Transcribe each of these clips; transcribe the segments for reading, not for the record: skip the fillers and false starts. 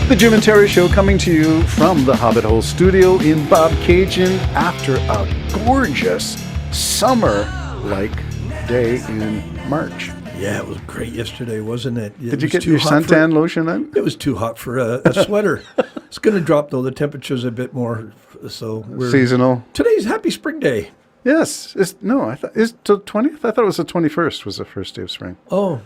The Jim and Terry Show coming to you from the Hobbit Hole studio in Bobcaygeon after a gorgeous summer-like day in March. Yeah, it was great yesterday, wasn't it? Did you get your suntan lotion on? It was too hot for a sweater. It's going to drop, though. The temperature's a bit more, so we're... Seasonal. Today's Happy Spring Day. Yes. Is the 20th? I thought it was the 21st was the first day of spring. Oh,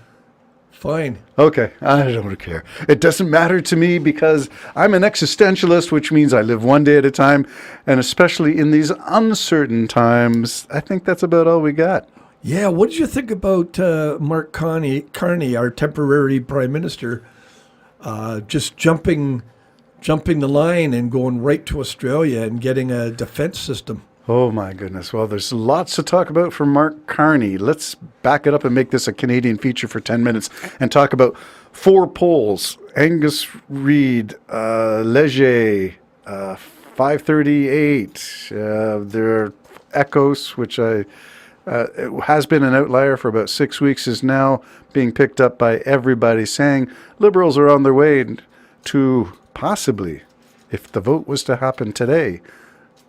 fine. Okay, I don't care. It doesn't matter to me because I'm an existentialist, which means I live one day at a time, and especially in these uncertain times, I think that's about all we got. Yeah, what did you think about Mark Carney, our temporary prime minister, just jumping the line and going right to Australia and getting a defense system? Oh, my goodness. Well, there's lots to talk about for Mark Carney. Let's back it up and make this a Canadian feature for 10 minutes and talk about four polls. Angus Reid, Leger, 538. There are Echoes, which it has been an outlier for about 6 weeks, is now being picked up by everybody, saying Liberals are on their way to possibly, if the vote was to happen today,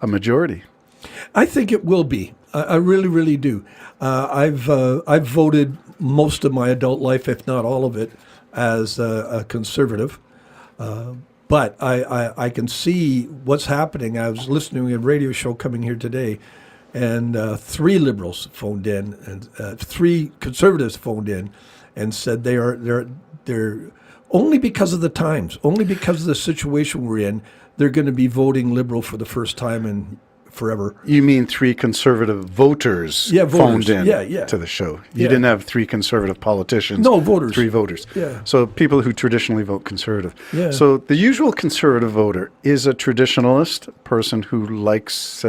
a majority. I think it will be. I really, really do. I've voted most of my adult life, if not all of it, as a conservative. But I can see what's happening. I was listening to a radio show coming here today, and three Liberals phoned in, and three Conservatives phoned in, and said they're only because of the times, only because of the situation we're in, they're going to be voting Liberal for the first time in forever. You mean three Conservative voters, phoned in to the show. You didn't have three Conservative politicians. No, voters. Three voters. Yeah. So people who traditionally vote Conservative. Yeah. So the usual Conservative voter is a traditionalist, person who likes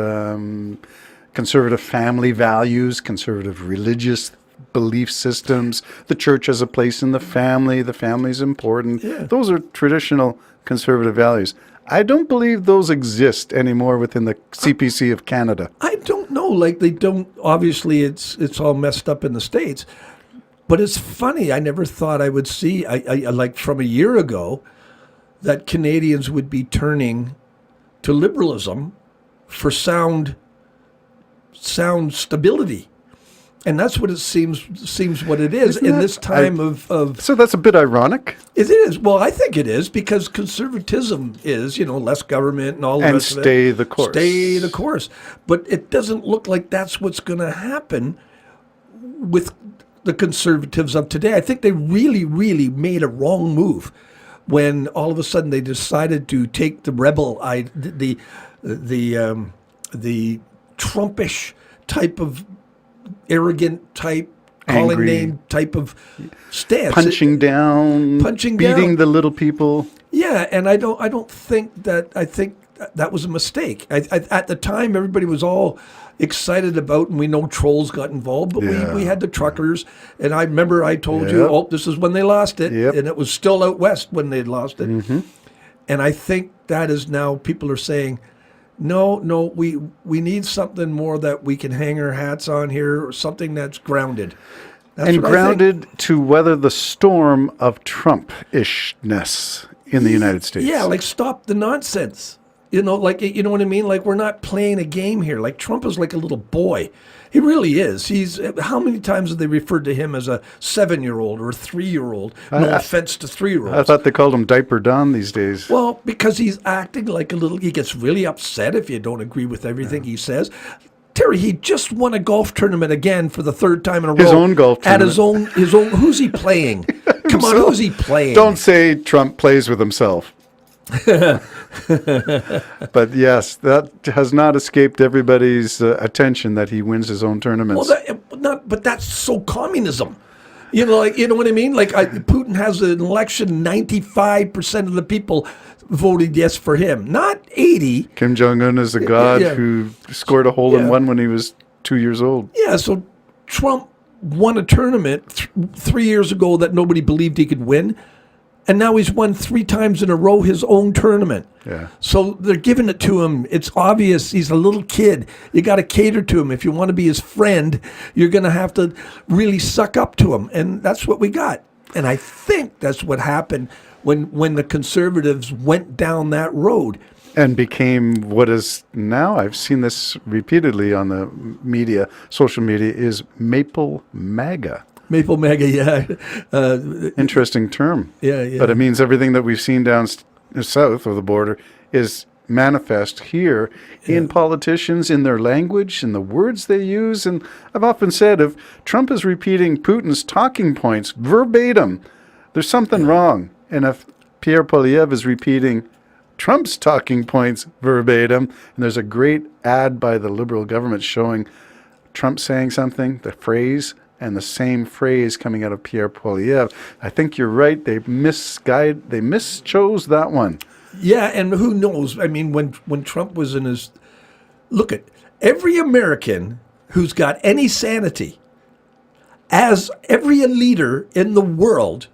Conservative family values, Conservative religious belief systems. The church has a place in the family's important. Yeah. Those are traditional Conservative values. I don't believe those exist anymore within the CPC of Canada. I don't know. Like, they don't. Obviously, it's all messed up in the States. But it's funny. I never thought I would see, I like from a year ago, that Canadians would be turning to liberalism for sound stability. And that's what it seems what it is in this time of... So that's a bit ironic. It is. Well, I think it is, because conservatism is, less government and all the rest of it. Stay the course. Stay the course. But it doesn't look like that's what's going to happen with the Conservatives of today. I think they really, really made a wrong move when all of a sudden they decided to take the rebel, the Trumpish type of arrogant type, calling Angry, name type of stance, punching down, beating the little people. Yeah, and I think that. I think that was a mistake. At the time, everybody was all excited about, and we know trolls got involved, but we had the truckers, and I remember I told you, this is when they lost it, and it was still out west when they lost it, and I think that is now people are saying, No, we need something more that we can hang our hats on here, or something that's grounded. That's and grounded to weather the storm of Trump-ishness in the United States. Yeah, like stop the nonsense. You know what I mean? Like, we're not playing a game here. Like, Trump is like a little boy. He really is. How many times have they referred to him as a 7-year-old or a 3-year-old? No offense to 3-year-olds. I thought they called him Diaper Don these days. Well, because he's acting like he gets really upset if you don't agree with everything he says. Terry, he just won a golf tournament again for the third time in a row. His own golf tournament. At his own. Who's he playing? Come on, who's he playing? Don't say Trump plays with himself. But yes, that has not escaped everybody's attention that he wins his own tournaments. Well, but that's so communism. You know what I mean? Like, Putin has an election, 95% of the people voted yes for him, not 80. Kim Jong-un is a god who scored a hole-in-one when he was 2 years old. Yeah, so Trump won a tournament 3 years ago that nobody believed he could win. And now he's won 3 times in a row his own tournament. Yeah. So they're giving it to him. It's obvious he's a little kid. You got to cater to him. If you want to be his friend, you're going to have to really suck up to him. And that's what we got. And I think that's what happened when the Conservatives went down that road. And became what is now, I've seen this repeatedly on the media, social media, is Maple MAGA. Maple MAGA, yeah. Interesting term. Yeah. But it means everything that we've seen down south of the border is manifest here in politicians, in their language, in the words they use. And I've often said, if Trump is repeating Putin's talking points verbatim, there's something wrong. And if Pierre Poilievre is repeating Trump's talking points verbatim, and there's a great ad by the Liberal government showing Trump saying something, the phrase, and the same phrase coming out of Pierre Poilievre. I think you're right. They mischose that one. Yeah, and who knows? I mean, when Trump was in his... Look at every American who's got any sanity, as every leader in the world,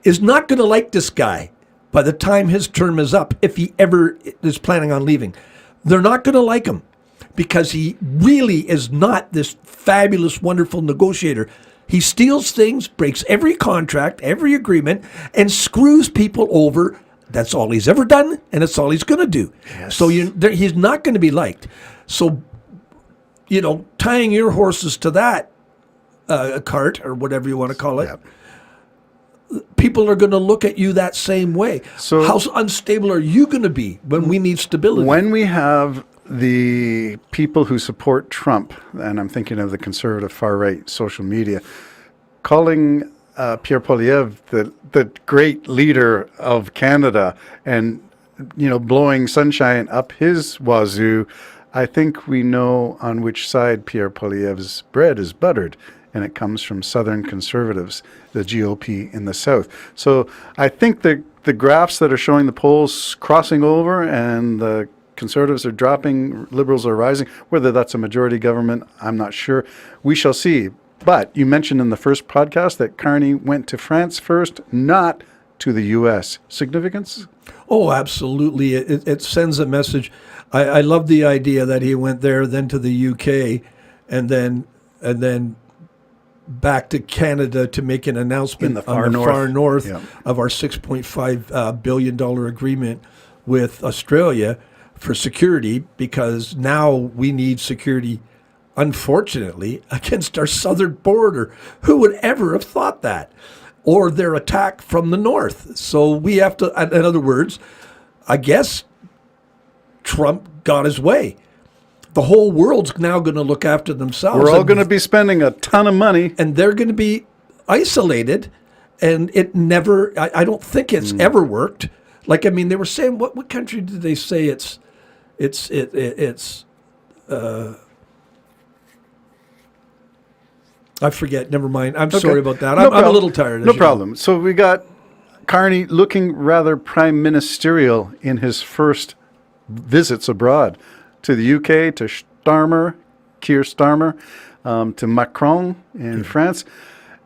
is not going to like this guy by the time his term is up, if he ever is planning on leaving. They're not going to like him because he really is not this fabulous, wonderful negotiator. He steals things, breaks every contract, every agreement, and screws people over. That's all he's ever done, and that's all he's going to do. Yes. So he's not going to be liked. So, tying your horses to that cart, or whatever you want to call it, people are going to look at you that same way. So how unstable are you going to be when we need stability? When we have the people who support Trump, and I'm thinking of the conservative far-right social media, calling Pierre Poilievre the great leader of Canada and, blowing sunshine up his wazoo, I think we know on which side Pierre Poilievre's bread is buttered. And it comes from Southern conservatives, the GOP in the South. So I think the graphs that are showing the polls crossing over and the conservatives are dropping, liberals are rising, whether that's a majority government, I'm not sure. We shall see. But you mentioned in the first podcast that Carney went to France first, not to the U.S. Significance? Oh, absolutely. It sends a message. I love the idea that he went there, then to the U.K., and then back to Canada to make an announcement in the far north of our $6.5 billion agreement with Australia for security, because now we need security, unfortunately, against our southern border. Who would ever have thought that? Or their attack from the north. So we have to, in other words, I guess Trump got his way. The whole world's now going to look after themselves. We're all going to be spending a ton of money. And they're going to be isolated. And it never, I don't think it's ever worked. Like, I mean, they were saying, what country did they say it's I forget, never mind. I'm sorry about that. I'm a little tired. No problem. So we got Carney looking rather prime ministerial in his first visits abroad. To the UK, to Keir Starmer, to Macron in France.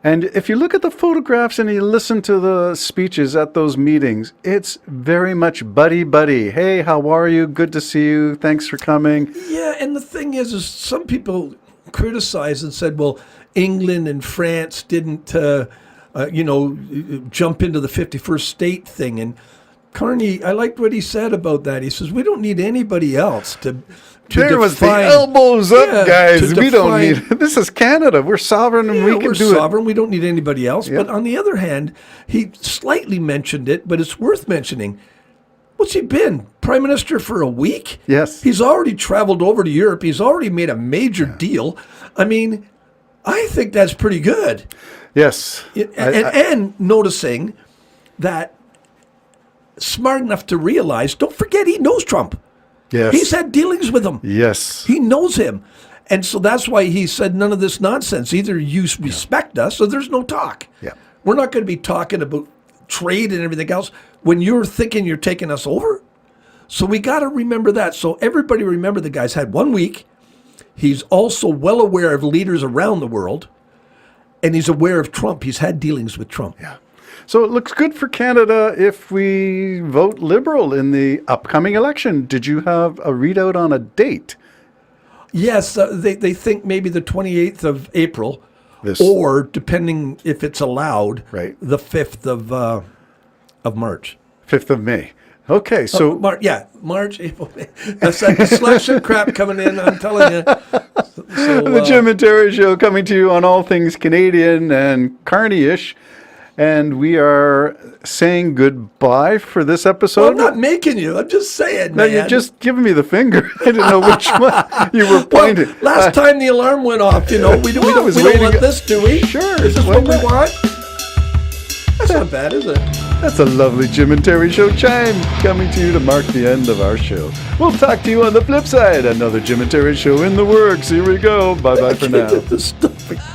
And if you look at the photographs and you listen to the speeches at those meetings, it's very much buddy-buddy. Hey, how are you? Good to see you. Thanks for coming. Yeah, and the thing is some people criticized and said, well, England and France didn't, jump into the 51st state thing. And Carney, I liked what he said about that. He says, we don't need anybody else to there define, was the elbows up, guys. We don't need... This is Canada. We're sovereign and we can do it. We're sovereign. We don't need anybody else. Yep. But on the other hand, he slightly mentioned it, but it's worth mentioning. What's he been? Prime Minister for a week? Yes. He's already traveled over to Europe. He's already made a major deal. I mean, I think that's pretty good. Yes. And noticing that smart enough to realize, don't forget, he knows Trump. Yes. He's had dealings with him. Yes. He knows him. And so that's why he said none of this nonsense. Either you respect us or there's no talk. Yeah. We're not going to be talking about trade and everything else when you're thinking you're taking us over. So we got to remember that. So everybody remember the guy's had 1 week. He's also well aware of leaders around the world. And he's aware of Trump. He's had dealings with Trump. Yeah. So it looks good for Canada if we vote Liberal in the upcoming election. Did you have a readout on a date? Yes, they think maybe the 28th of April, or depending if it's allowed, Right. the 5th of March. 5th of May. Okay, so March, April, May. That's that slush and crap coming in, I'm telling you. So, the Jim and Terry Show coming to you on all things Canadian and Carney-ish. And we are saying goodbye for this episode. Well, I'm not making you. I'm just saying, No, man. you're just giving me the finger. I didn't know which one you were pointing. Well, last time the alarm went off, we don't want this, do we? Sure. Is this why what we not? want? That's not bad, is it? That's a lovely Jim and Terry Show chime coming to you to mark the end of our show. We'll talk to you on the flip side. Another Jim and Terry Show in the works. Here we go. Bye-bye for now. This stuff.